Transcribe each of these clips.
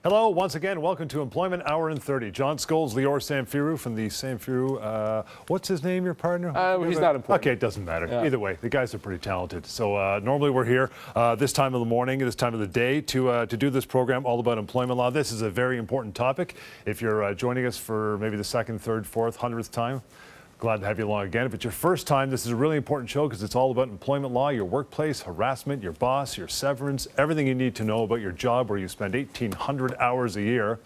Hello, once again, welcome to Employment Hour in 30. John Scholes, Lior Samfiru from the Samfiru, what's his name, your partner? He's not important. Okay, it doesn't matter. Yeah. Either way, the guys are pretty talented. So normally we're here this time of the morning, this time of the day to do this program all about employment law. This is a very important topic. If you're joining us for maybe the second, third, fourth, 100th time, glad to have you along again. If it's your first time, this is a really important show because it's all about employment law, your workplace, harassment, your boss, your severance, everything you need to know about your job where you spend 1,800 hours a year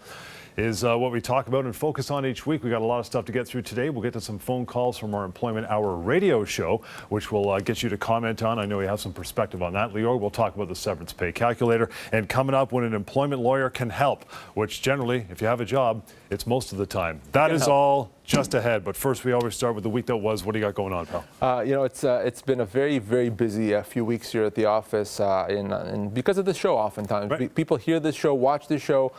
is what we talk about and focus on each week. We got a lot of stuff to get through today. We'll get to some phone calls from our Employment Hour radio show, which we'll get you to comment on. I know you have some perspective on that. Lior, we'll talk about the Severance Pay Calculator and coming up when an employment lawyer can help, which generally, if you have a job, it's most of the time. That is all just ahead. But first, we always start with the week that was. What do you got going on, pal? It's been a very, very busy few weeks here at the office, and because of the show oftentimes. Right. People hear this show, watch this show,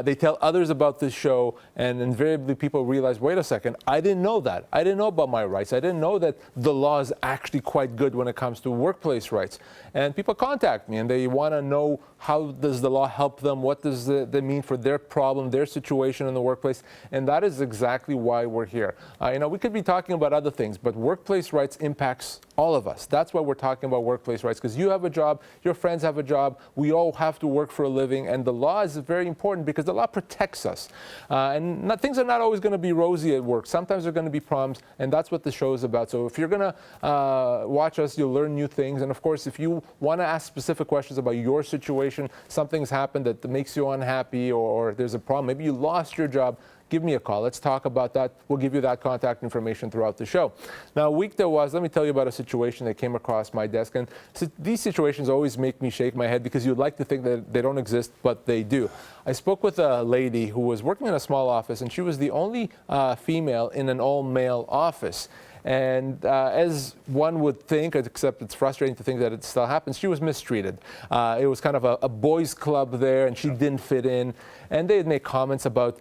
they tell others about this show, and invariably people realize, wait a second, I didn't know that. I didn't know about my rights. I didn't know that the law is actually quite good when it comes to workplace rights. And people contact me, and they want to know, how does the law help them? What does that mean for their problem, their situation in the workplace? And that is exactly why we're here. We could be talking about other things, but workplace rights impacts all of us. That's why we're talking about workplace rights, because you have a job, your friends have a job, we all have to work for a living, and the law is very important because the law protects us. Things are not always going to be rosy at work. Sometimes there are going to be problems, and that's what the show is about. So if you're going to watch us, you'll learn new things. And of course, if you want to ask specific questions about your situation, something's happened that makes you unhappy, or there's a problem, maybe you lost your job, give me a call. Let's talk about that. We'll give you that contact information throughout the show. Now, a week that was, let me tell you about a situation that came across my desk. And these situations always make me shake my head because you'd like to think that they don't exist, but they do. I spoke with a lady who was working in a small office, and she was the only female in an all-male office. And as one would think, except it's frustrating to think that it still happens, she was mistreated. It was kind of a boys' club there, and she didn't fit in. And they had made comments about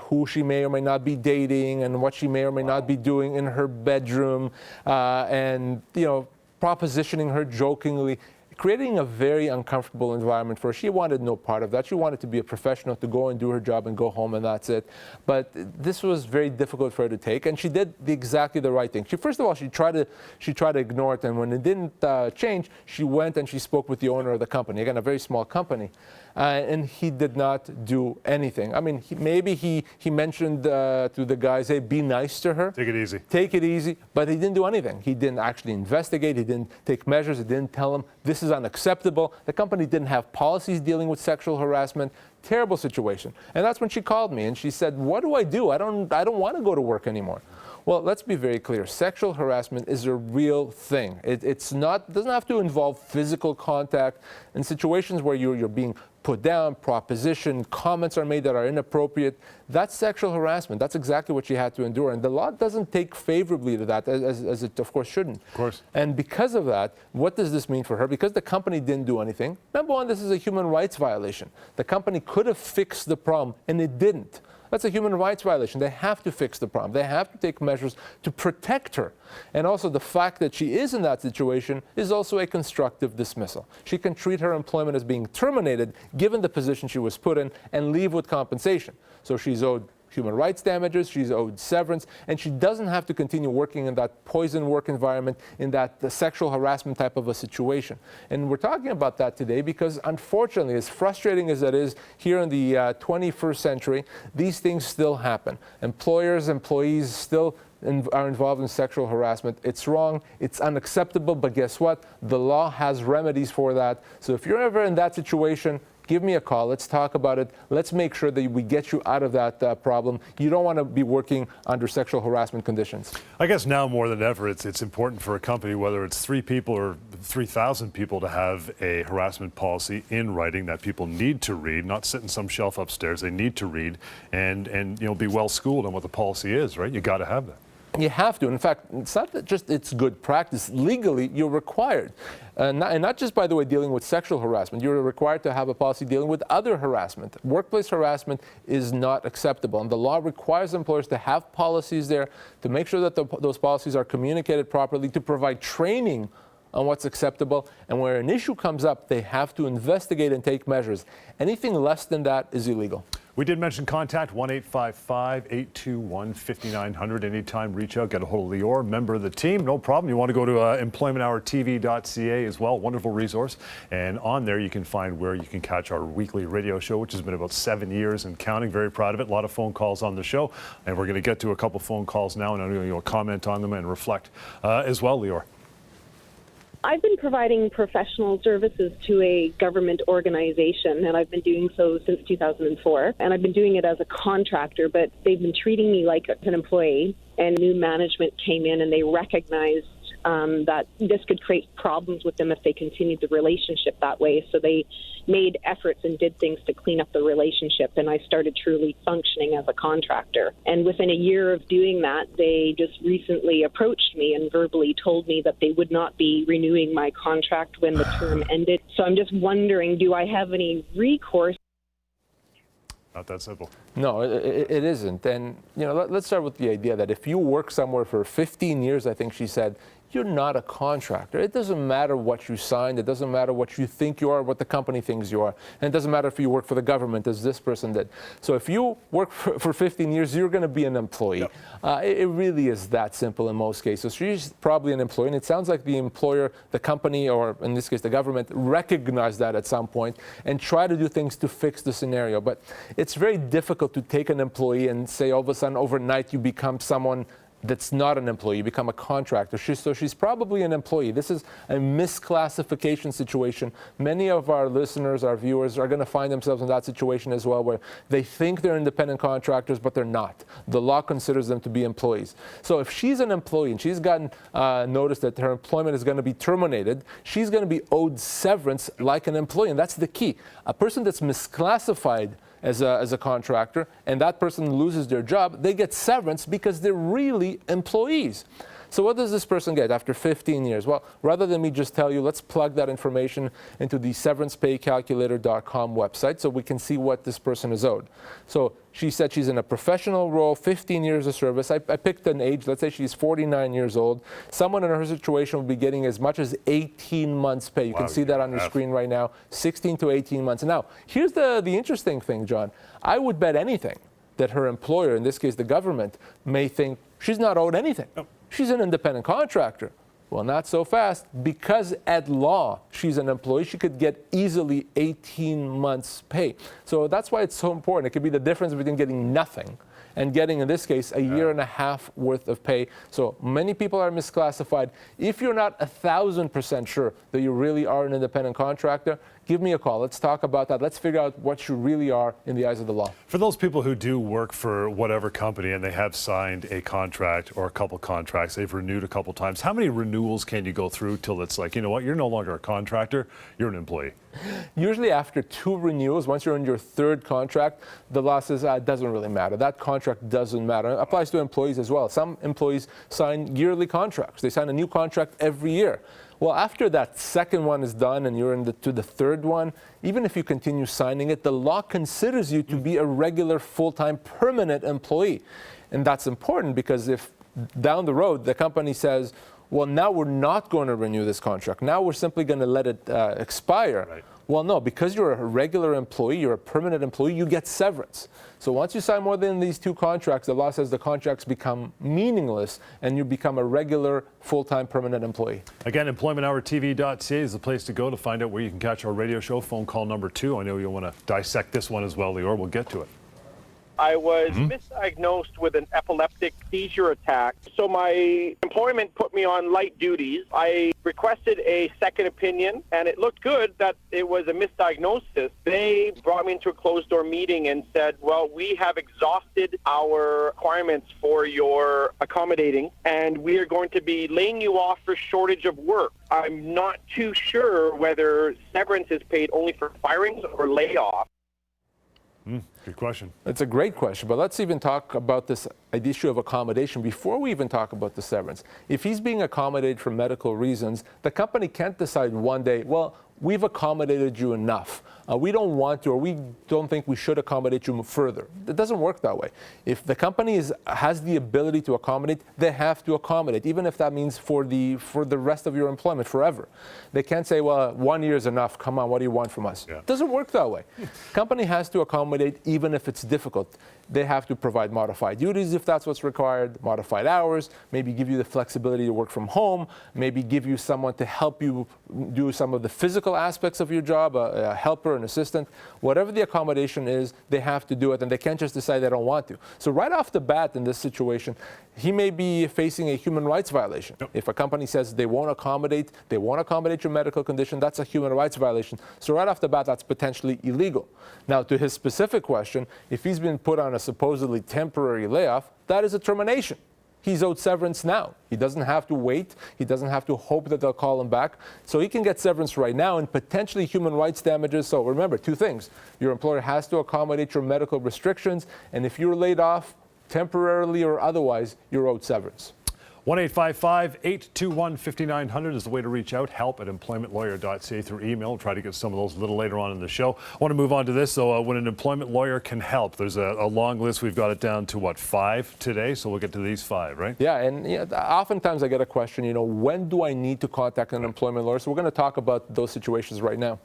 who she may or may not be dating and what she may or may not be doing in her bedroom, and propositioning her jokingly, creating a very uncomfortable environment for her. She wanted no part of that. She wanted to be a professional, to go and do her job and go home, and that's it. But this was very difficult for her to take, and she did exactly the right thing. First of all, she tried to ignore it, and when it didn't change, she went and she spoke with the owner of the company. Again, a very small company. And he did not do anything. I mean, maybe he mentioned to the guys, hey, be nice to her. Take it easy. Take it easy. But he didn't do anything. He didn't actually investigate. He didn't take measures. He didn't tell them this is unacceptable. The company didn't have policies dealing with sexual harassment. Terrible situation. And that's when she called me and she said, what do? I don't want to go to work anymore. Well, let's be very clear. Sexual harassment is a real thing. It doesn't have to involve physical contact. In situations where you're being put down, propositioned, comments are made that are inappropriate, that's sexual harassment. That's exactly what she had to endure. And the law doesn't take favorably to that, as it, of course, shouldn't. Of course. And because of that, what does this mean for her? Because the company didn't do anything. Number one, this is a human rights violation. The company could have fixed the problem, and it didn't. That's a human rights violation. They have to fix the problem. They have to take measures to protect her. And also the fact that she is in that situation is also a constructive dismissal. She can treat her employment as being terminated given the position she was put in and leave with compensation. So she's owed human rights damages, she's owed severance, and she doesn't have to continue working in that poison work environment, in that the sexual harassment type of a situation. And we're talking about that today because, unfortunately, as frustrating as that is, here in the 21st century, these things still happen. Employers, employees still are involved in sexual harassment. It's wrong, it's unacceptable, but guess what? The law has remedies for that. So if you're ever in that situation, give me a call. Let's talk about it. Let's make sure that we get you out of that problem. You don't want to be working under sexual harassment conditions. I guess now more than ever, it's important for a company, whether it's 3 people or 3,000 people, to have a harassment policy in writing that people need to read, not sit in some shelf upstairs. They need to read and be well schooled on what the policy is, right? You got to have that. You have to. In fact, it's not that just it's good practice. Legally, you're required. And not just, by the way, dealing with sexual harassment. You're required to have a policy dealing with other harassment. Workplace harassment is not acceptable. And the law requires employers to have policies there to make sure that those policies are communicated properly, to provide training on what's acceptable, and where an issue comes up, they have to investigate and take measures. Anything less than that is illegal. We did mention contact 1-855-821-5900. Anytime, reach out, get a hold of Lior, member of the team. No problem. You want to go to employmenthourtv.ca as well. Wonderful resource. And on there, you can find where you can catch our weekly radio show, which has been about 7 years and counting. Very proud of it. A lot of phone calls on the show. And we're going to get to a couple phone calls now, and I'm going to comment on them and reflect as well, Lior. I've been providing professional services to a government organization, and I've been doing so since 2004. And I've been doing it as a contractor, but they've been treating me like an employee. And new management came in, and they recognized that this could create problems with them if they continued the relationship that way. So they made efforts and did things to clean up the relationship, and I started truly functioning as a contractor. And within a year of doing that, they just recently approached me and verbally told me that they would not be renewing my contract when the term ended. So I'm just wondering, do I have any recourse? Not that simple. No, it isn't. And, let's start with the idea that if you work somewhere for 15 years, I think she said, you're not a contractor. It doesn't matter what you signed. It doesn't matter what you think you are, what the company thinks you are. And it doesn't matter if you work for the government, as this person did. So if you work for 15 years, you're going to be an employee. Yep. It really is that simple in most cases. She's probably an employee, and it sounds like the employer, the company, or in this case, the government, recognized that at some point and try to do things to fix the scenario. But it's very difficult to take an employee and say all of a sudden overnight you become someone that's not an employee, you become a contractor. So she's probably an employee. This is a misclassification situation. Many of our listeners, our viewers, are going to find themselves in that situation as well, where they think they're independent contractors, but they're not. The law considers them to be employees. So if she's an employee and she's gotten notice that her employment is going to be terminated, she's going to be owed severance like an employee, and that's the key. A person that's misclassified as a contractor, and that person loses their job, they get severance because they're really employees. So what does this person get after 15 years? Well, rather than me just tell you, let's plug that information into the severancepaycalculator.com website so we can see what this person is owed. So she said she's in a professional role, 15 years of service. I picked an age, let's say she's 49 years old. Someone in her situation would be getting as much as 18 months pay. You can see that on your screen right now, 16 to 18 months. Now, here's the interesting thing, John. I would bet anything that her employer, in this case the government, may think she's not owed anything. Oh. She's an independent contractor. Well, not so fast. Because at law, she's an employee, she could get easily 18 months pay. So that's why it's so important. It could be the difference between getting nothing and getting, in this case, a year and a half worth of pay. So many people are misclassified. If you're not 1,000% sure that you really are an independent contractor, give me a call. Let's talk about that. Let's figure out what you really are in the eyes of the law. For those people who do work for whatever company and they have signed a contract or a couple contracts, they've renewed a couple times, how many renewals can you go through till it's like, you know what, you're no longer a contractor, you're an employee? Usually after 2 renewals, once you're in your 3rd contract, the law says it doesn't really matter. That contract doesn't matter. It applies to employees as well. Some employees sign yearly contracts. They sign a new contract every year. Well, after that 2nd one is done and you're to the 3rd one, even if you continue signing it, the law considers you to be a regular, full-time, permanent employee. And that's important because if down the road the company says, well, now we're not going to renew this contract, now we're simply going to let it expire. Right. Well, no, because you're a regular employee, you're a permanent employee, you get severance. So once you sign more than these 2 contracts, the law says the contracts become meaningless and you become a regular, full-time, permanent employee. Again, employmenthourtv.ca is the place to go to find out where you can catch our radio show. Phone call number 2. I know you'll want to dissect this one as well, Lior. We'll get to it. I was misdiagnosed with an epileptic seizure attack. So my employment put me on light duties. I requested a second opinion, and it looked good that it was a misdiagnosis. They brought me into a closed-door meeting and said, well, we have exhausted our requirements for your accommodating, and we are going to be laying you off for shortage of work. I'm not too sure whether severance is paid only for firings or layoffs. Good question. It's a great question, but let's even talk about this the issue of accommodation before we even talk about the severance. If he's being accommodated for medical reasons, the company can't decide one day, well, we've accommodated you enough. We don't want to, or we don't think we should accommodate you further. It doesn't work that way. If the company has the ability to accommodate, they have to accommodate, even if that means for the rest of your employment, forever. They can't say, well, 1 year is enough. Come on, what do you want from us? Yeah. It doesn't work that way. Company has to accommodate even if it's difficult. They have to provide modified duties if that's what's required, modified hours, maybe give you the flexibility to work from home, maybe give you someone to help you do some of the physical aspects of your job, a helper, an assistant. Whatever the accommodation is, they have to do it, and they can't just decide they don't want to. So right off the bat in this situation, he may be facing a human rights violation. Yep. If a company says they won't accommodate your medical condition, that's a human rights violation. So right off the bat, that's potentially illegal. Now, to his specific question, if he's been put on a supposedly temporary layoff, that is a termination. He's owed severance now. He doesn't have to wait. He doesn't have to hope that they'll call him back. So he can get severance right now and potentially human rights damages. So remember, two things. Your employer has to accommodate your medical restrictions, and if you're laid off, temporarily or otherwise, you're owed severance. 1-855-821-5900 is the way to reach out. help@employmentlawyer.ca through email. We'll try to get some of those a little later on in the show. I want to move on to this. So when an employment lawyer can help, there's a long list. We've got it down to, what, 5 today? So we'll get to these 5, right? Yeah, and oftentimes I get a question, when do I need to contact an employment lawyer? So we're going to talk about those situations right now.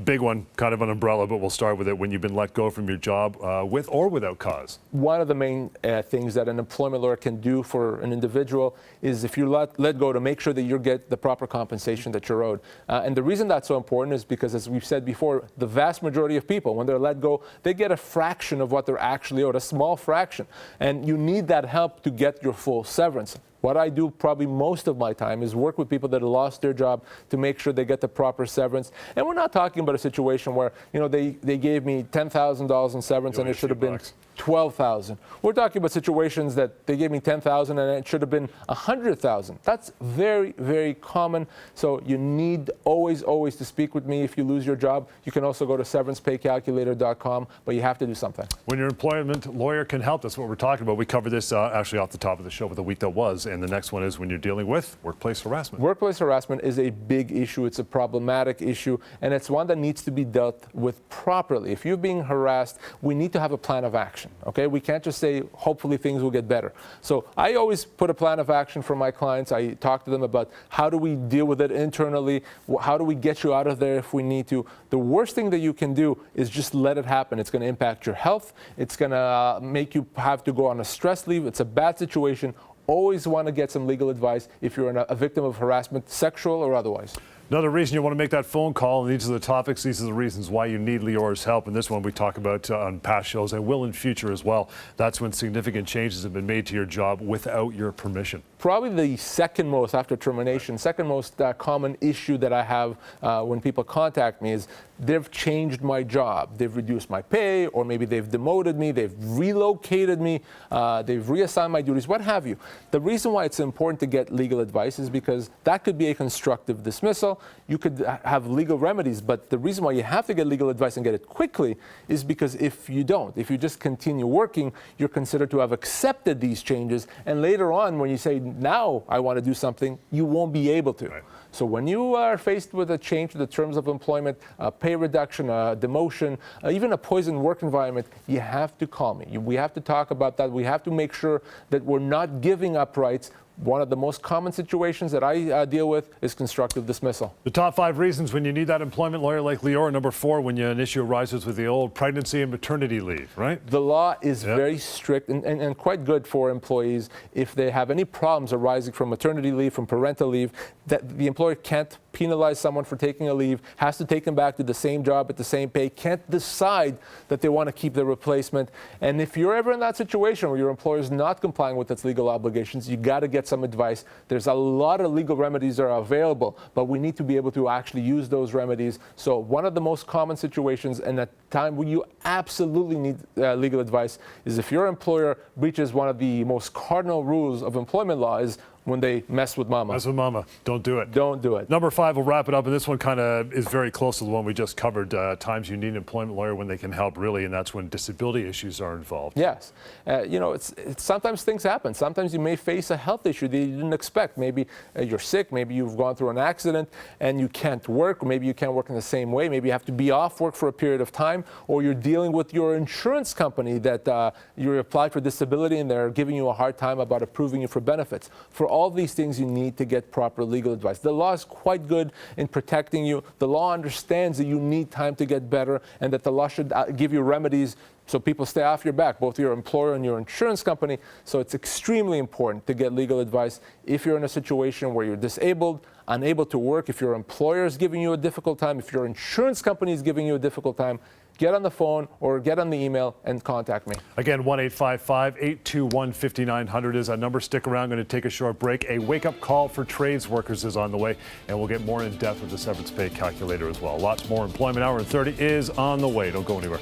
Big one, kind of an umbrella, but we'll start with it. When you've been let go from your job with or without cause. One of the main things that an employment lawyer can do for an individual is, if you're let go, to make sure that you get the proper compensation that you're owed. And the reason that's so important is because, as we've said before, the vast majority of people, when they're let go, they get a fraction of what they're actually owed, a small fraction. And you need that help to get your full severance. What I do probably most of my time is work with people that have lost their job to make sure they get the proper severance. And we're not talking about a situation where, they gave me $10,000 in severance and it should have been $12,000. We're talking about situations that they gave me $10,000 and it should have been $100,000. That's very, very common. So you need always to speak with me if you lose your job. You can also go to severancepaycalculator.com, but you have to do something. When your employment lawyer can help, that's what we're talking about. We covered this actually off the top of the show for the week that was, and the next one is when you're dealing with workplace harassment. Workplace harassment is a big issue. It's a problematic issue, and it's one that needs to be dealt with properly. If you're being harassed, we need to have a plan of action. Okay, we can't just say, hopefully things will get better. So I always put a plan of action for my clients. I talk to them about how do we deal with it internally, how do we get you out of there if we need to. The worst thing that you can do is just let it happen. It's going to impact your health. It's going to make you have to go on a stress leave. It's a bad situation. Always want to get some legal advice if you're a victim of harassment, sexual or otherwise. Another reason you want to make that phone call, and these are the topics, these are the reasons why you need Lior's help. And this one we talk about on past shows and will in future as well. That's when significant changes have been made to your job without your permission. Probably the second most, after termination, second most common issue that I have when people contact me is they've changed my job. They've reduced my pay, or maybe they've demoted me, they've relocated me, they've reassigned my duties, what have you. The reason why it's important to get legal advice is because that could be a constructive dismissal. You could have legal remedies, but the reason why you have to get legal advice and get it quickly is because if you don't, if you just continue working, you're considered to have accepted these changes, and later on when you say, now I want to do something, you won't be able to. Right. So when you are faced with a change to the terms of employment, a pay reduction, a demotion, even a poisoned work environment, you have to call me. We have to talk about that. We have to make sure that we're not giving up rights. One of the most common situations that I deal with is constructive dismissal. The top 5 reasons when you need that employment lawyer like Lior. Number 4, when an issue arises with the old pregnancy and maternity leave, right? The law is very strict and quite good for employees. If they have any problems arising from maternity leave, from parental leave, that the employer can't penalize someone for taking a leave, has to take them back to the same job at the same pay, can't decide that they want to keep the replacement. And if you're ever in that situation where your employer is not complying with its legal obligations, you got to get some advice. There's a lot of legal remedies that are available, but we need to be able to actually use those remedies. So one of the most common situations and a time when you absolutely need legal advice is if your employer breaches one of the most cardinal rules of employment law is when they mess with mama. Mess with mama. Don't do it. Don't do it. Number 5, we'll wrap it up, and this one kind of is very close to the one we just covered. Times you need an employment lawyer when they can help, really, and that's when disability issues are involved. Yes. It's sometimes things happen. Sometimes you may face a health issue that you didn't expect. Maybe you're sick. Maybe you've gone through an accident and you can't work. Or maybe you can't work in the same way. Maybe you have to be off work for a period of time, or you're dealing with your insurance company that you applied for disability and they're giving you a hard time about approving you for benefits. For all these things, you need to get proper legal advice. The law is quite good in protecting you. The law understands that you need time to get better and that the law should give you remedies so people stay off your back, both your employer and your insurance company. So it's extremely important to get legal advice if you're in a situation where you're disabled, unable to work, if your employer is giving you a difficult time, if your insurance company is giving you a difficult time. Get on the phone or get on the email and contact me. Again, 1-855-821-5900 is our number. Stick around. Going to take a short break. A wake-up call for trades workers is on the way, and we'll get more in depth with the severance pay calculator as well. Lots more. Employment Hour in 30 is on the way. Don't go anywhere.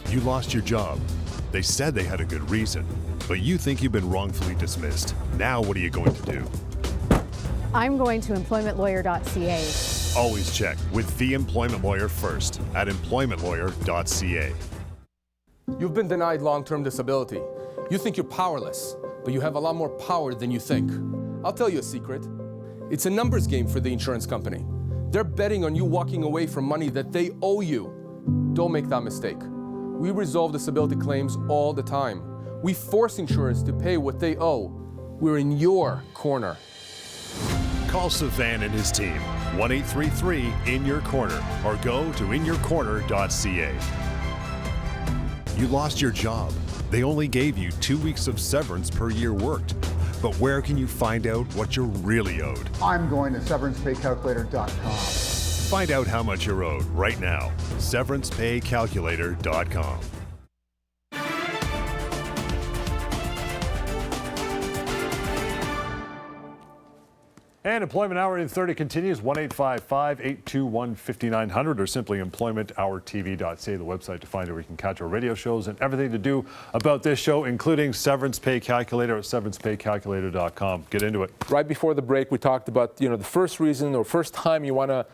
You lost your job. They said they had a good reason, but you think you've been wrongfully dismissed. Now what are you going to do? I'm going to employmentlawyer.ca. Always check with the employment lawyer first at employmentlawyer.ca. You've been denied long-term disability. You think you're powerless, but you have a lot more power than you think. I'll tell you a secret. It's a numbers game for the insurance company. They're betting on you walking away from money that they owe you. Don't make that mistake. We resolve disability claims all the time. We force insurers to pay what they owe. We're in your corner. Call Savan and his team, 1-833-IN-YOUR-CORNER, or go to inyourcorner.ca. You lost your job. They only gave you 2 weeks of severance per year worked. But where can you find out what you're really owed? I'm going to severancepaycalculator.com. Find out how much you're owed right now. Severancepaycalculator.com. And Employment Hour in 30 continues, 1-855-821-5900 or simply employmenthourtv.ca, the website to find out where you can catch our radio shows and everything to do about this show, including Severance Pay Calculator at severancepaycalculator.com. Get into it. Right before the break, we talked about, the first reason or first time you want to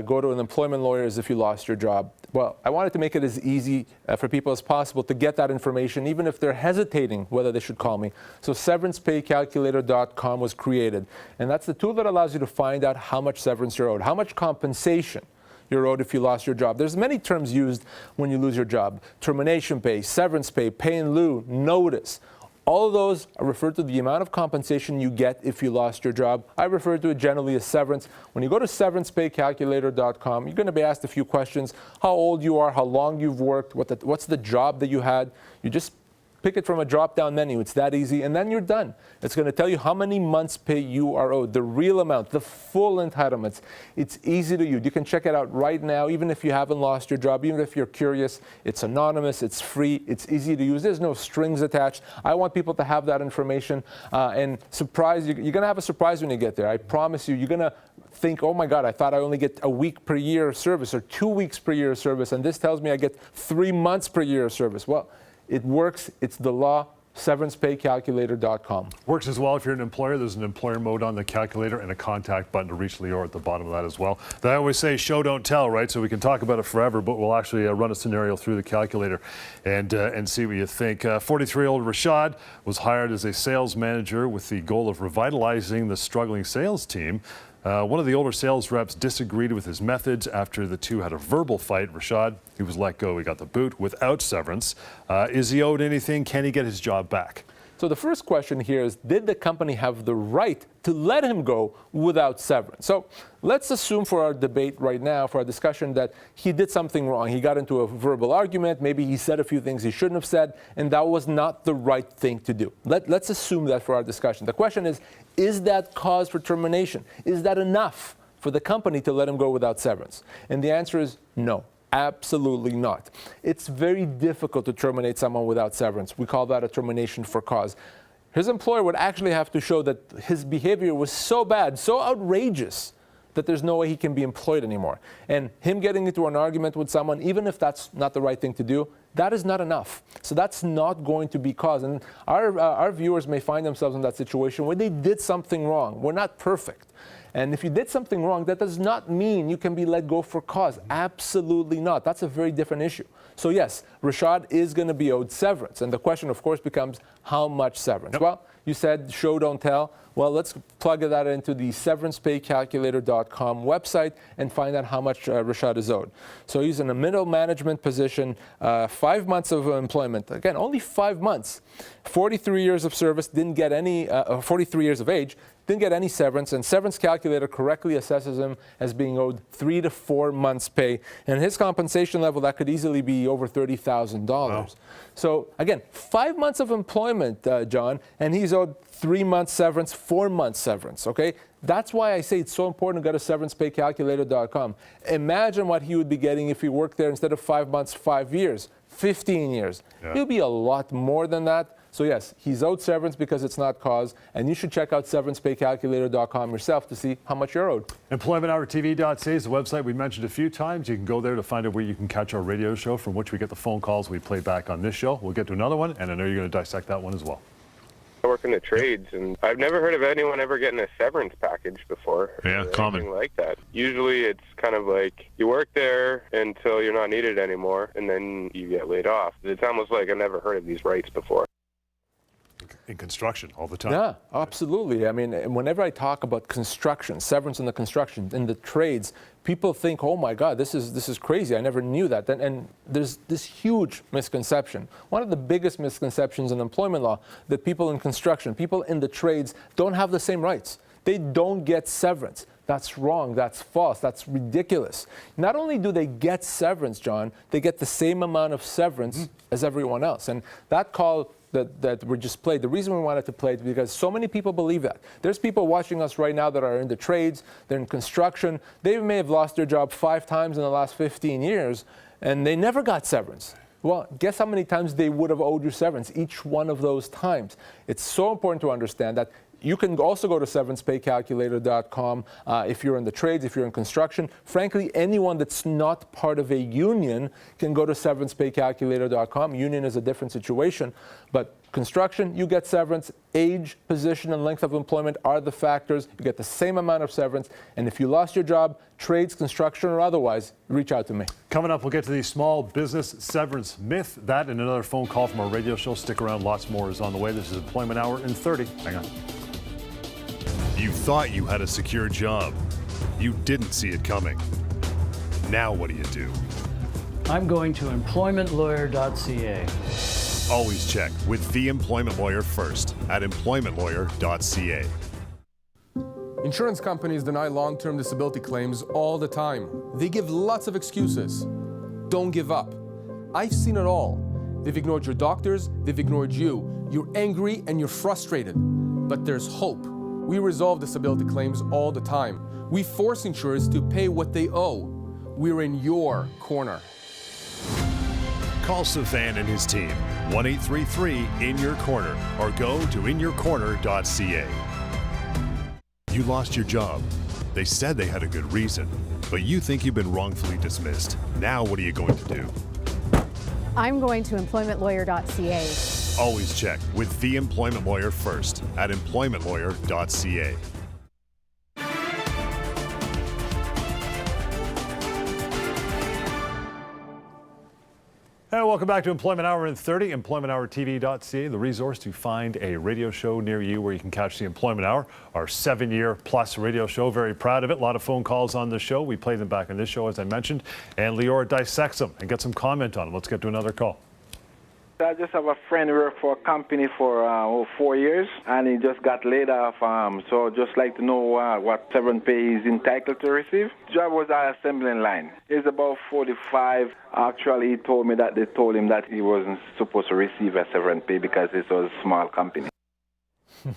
go to an employment lawyer is if you lost your job. Well, I wanted to make it as easy for people as possible to get that information, even if they're hesitating whether they should call me. So severancepaycalculator.com was created. And that's the tool that allows you to find out how much severance you're owed, how much compensation you're owed if you lost your job. There's many terms used when you lose your job. Termination pay, severance pay, pay in lieu, notice. All of those are referred to the amount of compensation you get if you lost your job. I refer to it generally as severance. When you go to severancepaycalculator.com, you're going to be asked a few questions: how old you are, how long you've worked, what's the job that you had. You just pick it from a drop-down menu. It's that easy, and then you're done. It's going to tell you how many months' pay you are owed, the real amount, the full entitlements. It's easy to use. You can check it out right now, even if you haven't lost your job, even if you're curious. It's anonymous, it's free, it's easy to use. There's no strings attached. I want people to have that information and surprise you. You're going to have a surprise when you get there. I promise you, you're going to think, oh my God, I thought I only get a week per year of service or 2 weeks per year of service, and this tells me I get 3 months per year of service. Well, it works. It's the law. severancepaycalculator.com. Works as well if you're an employer. There's an employer mode on the calculator and a contact button to reach Lior at the bottom of that as well. I always say show, don't tell, right? So we can talk about it forever, but we'll actually run a scenario through the calculator and see what you think. 43-year-old Rashad was hired as a sales manager with the goal of revitalizing the struggling sales team. One of the older sales reps disagreed with his methods after the two had a verbal fight. Rashad, he was let go. He got the boot without severance. Is he owed anything? Can he get his job back? So the first question here is, did the company have the right to let him go without severance? So let's assume for our debate right now, for our discussion, that he did something wrong. He got into a verbal argument. Maybe he said a few things he shouldn't have said, and that was not the right thing to do. Let's assume that for our discussion. The question is that cause for termination? Is that enough for the company to let him go without severance? And the answer is no. Absolutely not. It's very difficult to terminate someone without severance. We call that a termination for cause. His employer would actually have to show that his behavior was so bad, so outrageous, that there's no way he can be employed anymore. And him getting into an argument with someone, even if that's not the right thing to do, that is not enough. So that's not going to be cause. And our viewers may find themselves in that situation where they did something wrong. We're not perfect. And if you did something wrong, that does not mean you can be let go for cause. Absolutely not. That's a very different issue. So yes, Rashad is going to be owed severance. And the question, of course, becomes how much severance? Yep. Well, you said show, don't tell. Well, let's plug that into the severancepaycalculator.com website and find out how much Rashad is owed. So he's in a middle management position, 5 months of employment. Again, only 5 months. 43 years of service, didn't get any, 43 years of age, didn't get any severance, and Severance Calculator correctly assesses him as being owed 3 to 4 months' pay. And his compensation level, that could easily be over $30,000. Wow. So again, 5 months of employment, John, and he's owed 3 months severance, 4 months severance, okay? That's why I say it's so important to go to severancepaycalculator.com. Imagine what he would be getting if he worked there instead of 5 months, 5 years, 15 years. Yeah. He'll be a lot more than that. So yes, he's owed severance because it's not cause, and you should check out severancepaycalculator.com yourself to see how much you're owed. EmploymentHourTV.ca is the website we mentioned a few times. You can go there to find out where you can catch our radio show from which we get the phone calls we play back on this show. We'll get to another one, and I know you're going to dissect that one as well. I work in the trades, and I've never heard of anyone ever getting a severance package before. Yeah, common. Like that. Usually it's kind of like you work there until you're not needed anymore, and then you get laid off. It's almost like I've never heard of these rights before. In construction all the time. Yeah, absolutely. I mean, whenever I talk about construction, severance in the construction, in the trades, people think, oh my God, this is crazy. I never knew that. And there's this huge misconception. One of the biggest misconceptions in employment law, that people in construction, people in the trades don't have the same rights. They don't get severance. That's wrong. That's false. That's ridiculous. Not only do they get severance, John, they get the same amount of severance as everyone else. And that call that we just played, the reason we wanted to play it is because so many people believe that. There's people watching us right now that are in the trades, they're in construction. They may have lost their job 5 times in the last 15 years, and they never got severance. Well, guess how many times they would have owed you severance each one of those times. It's so important to understand that. You can also go to severancepaycalculator.com if you're in the trades, if you're in construction. Frankly, anyone that's not part of a union can go to severancepaycalculator.com. Union is a different situation. But construction, you get severance. Age, position, and length of employment are the factors. You get the same amount of severance. And if you lost your job, trades, construction, or otherwise, reach out to me. Coming up, we'll get to the small business severance myth. That and another phone call from our radio show. Stick around. Lots more is on the way. This is Employment Hour in 30. Hang on. You thought you had a secure job. You didn't see it coming. Now what do? I'm going to employmentlawyer.ca. Always check with the employment lawyer first at employmentlawyer.ca. Insurance companies deny long-term disability claims all the time. They give lots of excuses. Don't give up. I've seen it all. They've ignored your doctors, they've ignored you. You're angry and you're frustrated. But there's hope. We resolve disability claims all the time. We force insurers to pay what they owe. We're in your corner. Call Savan and his team, 1-833-IN-YOUR-CORNER, or go to inyourcorner.ca. You lost your job. They said they had a good reason, but you think you've been wrongfully dismissed. Now what are you going to do? I'm going to employmentlawyer.ca. Always check with the employment lawyer first at employmentlawyer.ca. Hey, welcome back to Employment Hour in 30, employmenthourtv.ca, the resource to find a radio show near you where you can catch the Employment Hour, our 7-year-plus radio show. Very proud of it. A lot of phone calls on the show. We play them back on this show, as I mentioned, and Lior dissects them and gets some comment on them. Let's get to another call. I just have a friend who worked for a company for 4 years, and he just got laid off. So just like to know what severance pay is entitled to receive. Job was an assembling line. He's about 45. Actually, he told me that they told him that he wasn't supposed to receive a severance pay because this was a small company.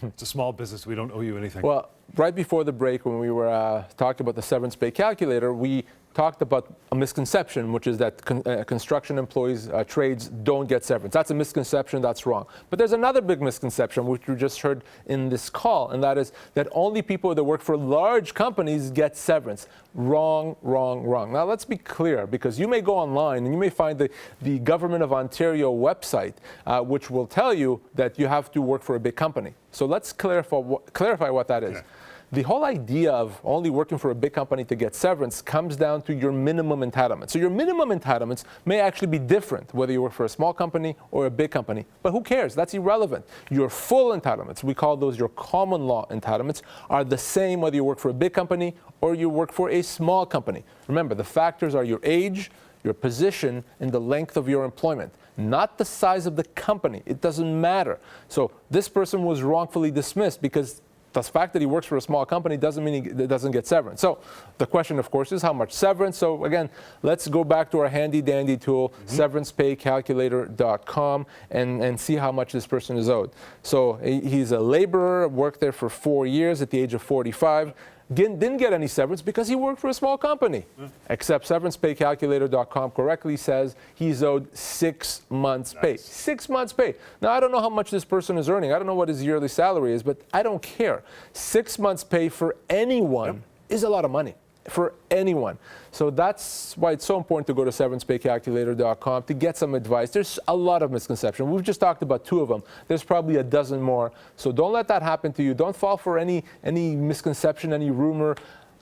It's a small business. We don't owe you anything. Well, right before the break, when we were talking about the severance pay calculator, we talked about a misconception, which is that construction employees, trades, don't get severance. That's a misconception. That's wrong. But there's another big misconception, which we just heard in this call, and that is that only people that work for large companies get severance. Wrong, wrong, wrong. Now, let's be clear, because you may go online and you may find the Government of Ontario website, which will tell you that you have to work for a big company. So let's clarify what that is. Yeah. The whole idea of only working for a big company to get severance comes down to your minimum entitlements. So your minimum entitlements may actually be different whether you work for a small company or a big company, but who cares? That's irrelevant. Your full entitlements, we call those your common law entitlements, are the same whether you work for a big company or you work for a small company. Remember, the factors are your age, your position, and the length of your employment, not the size of the company. It doesn't matter. So this person was wrongfully dismissed because the fact that he works for a small company doesn't mean he doesn't get severance. So the question, of course, is how much severance. So again, let's go back to our handy-dandy tool, severancepaycalculator.com, and see how much this person is owed. So he's a laborer, worked there for 4 years at the age of 45. Didn't get any severance because he worked for a small company. Except severancepaycalculator.com correctly says he's owed 6 months' pay. 6 months' pay. Now, I don't know how much this person is earning. I don't know what his yearly salary is, but I don't care. 6 months' pay for anyone is a lot of money. For anyone. So that's why it's so important to go to severancepaycalculator.com to get some advice. There's a lot of misconceptions. We've just talked about 2 of them. There's probably a dozen more. So don't let that happen to you. Don't fall for any misconception, any rumor.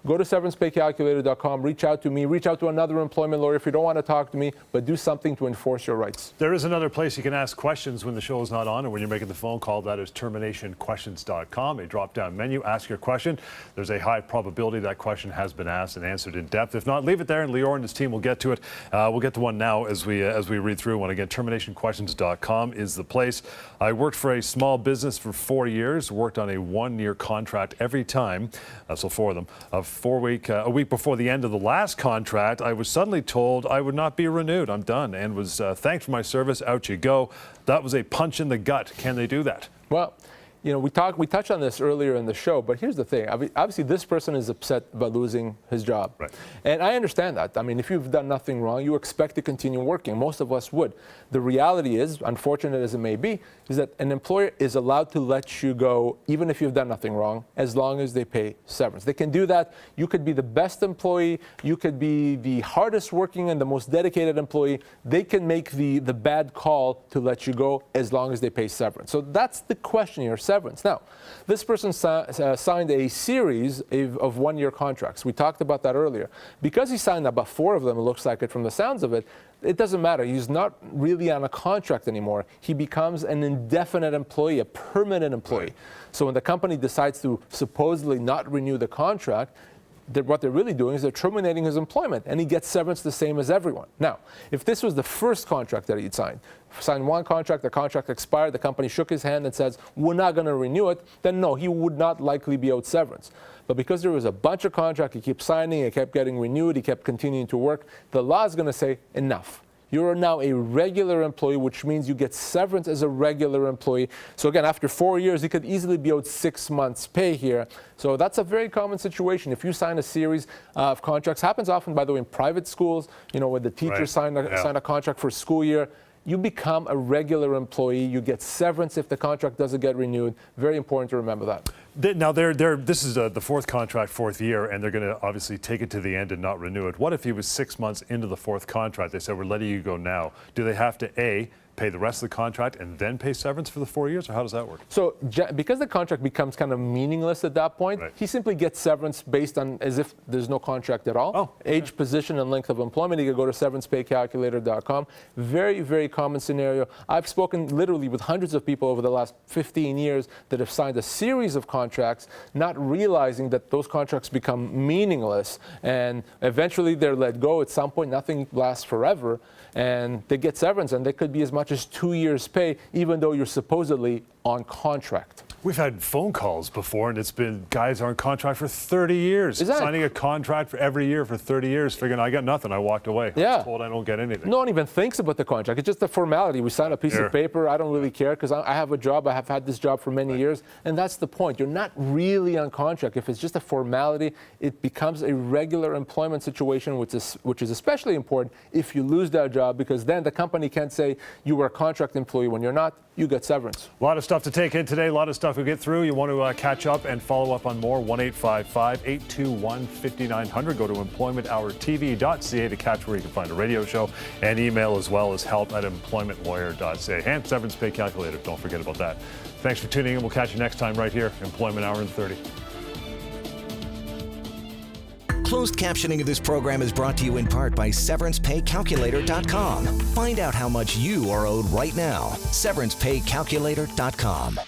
Go to severancepaycalculator.com, reach out to me, reach out to another employment lawyer if you don't want to talk to me, but do something to enforce your rights. There is another place you can ask questions when the show is not on or when you're making the phone call. That is terminationquestions.com. A drop-down menu, ask your question. There's a high probability that question has been asked and answered in depth. If not, leave it there and Lior and his team will get to it. We'll get to one now as we read through one. Again, terminationquestions.com is the place. I worked for a small business for 4 years, worked on a 1-year contract every time, so 4 of them, a week before the end of the last contract, I was suddenly told I would not be renewed. I'm done, and was thanked for my service. Out you go. That was a punch in the gut. Can they do that? Well, you know, we touched on this earlier in the show, but here's the thing. Obviously, this person is upset about losing his job. Right. And I understand that. I mean, if you've done nothing wrong, you expect to continue working. Most of us would. The reality is, unfortunate as it may be, is that an employer is allowed to let you go even if you've done nothing wrong, as long as they pay severance. They can do that. You could be the best employee. You could be the hardest working and the most dedicated employee. They can make the bad call to let you go as long as they pay severance. So that's the question here. Severance. Now, this person signed a series of 1-year contracts. We talked about that earlier. Because he signed about 4 of them, it looks like it from the sounds of it, it doesn't matter. He's not really on a contract anymore. He becomes an indefinite employee, a permanent employee. Right. So when the company decides to supposedly not renew the contract, what they're really doing is they're terminating his employment, and he gets severance the same as everyone. Now, if this was the first contract that he'd signed 1 contract, the contract expired, the company shook his hand and says, we're not going to renew it, then no, he would not likely be owed severance. But because there was a bunch of contracts, he kept signing, he kept getting renewed, he kept continuing to work, the law is going to say, enough. You're now a regular employee, which means you get severance as a regular employee. So again, after 4 years, he could easily be owed 6 months' pay here. So that's a very common situation. If you sign a series of contracts, happens often, by the way, in private schools, you know, when the teachers sign a contract for a school year, you become a regular employee. You get severance if the contract doesn't get renewed. Very important to remember that. Now, this is the 4th contract, 4th year, and they're going to obviously take it to the end and not renew it. What if he was 6 months into the 4th contract? They said, we're letting you go now. Do they have to, A, pay the rest of the contract and then pay severance for the 4 years, or how does that work? So because the contract becomes kind of meaningless at that point, he simply gets severance based on as if there's no contract at all. Age, position, and length of employment. You can go to severancepaycalculator.com. Very, very common scenario. I've spoken literally with hundreds of people over the last 15 years that have signed a series of contracts, not realizing that those contracts become meaningless, and eventually they're let go at some point. Nothing lasts forever, and they get severance, and they could be as much as 2 years' pay, even though you're supposedly on contract. We've had phone calls before, and it's been guys are on contract for 30 years. Is that- Signing a contract for every year for 30 years, figuring I got nothing. I walked away. I Yeah. was told I don't get anything. No one even thinks about the contract. It's just a formality. We sign a piece Sure. of paper. I don't really care because I have a job. I have had this job for many years. And that's the point. You're not really on contract. If it's just a formality, it becomes a regular employment situation, which is especially important if you lose that job, because then the company can't say you were a contract employee when you're not. You get severance. A lot of stuff to take in today, a lot of stuff we get through. You want to catch up and follow up on more, 1-855-821-5900. Go to employmenthourtv.ca to catch where you can find a radio show, and email as well as help@employmentlawyer.ca. And Severance Pay Calculator, don't forget about that. Thanks for tuning in. We'll catch you next time right here, Employment Hour in 30. Closed captioning of this program is brought to you in part by SeverancePayCalculator.com. Find out how much you are owed right now. SeverancePayCalculator.com.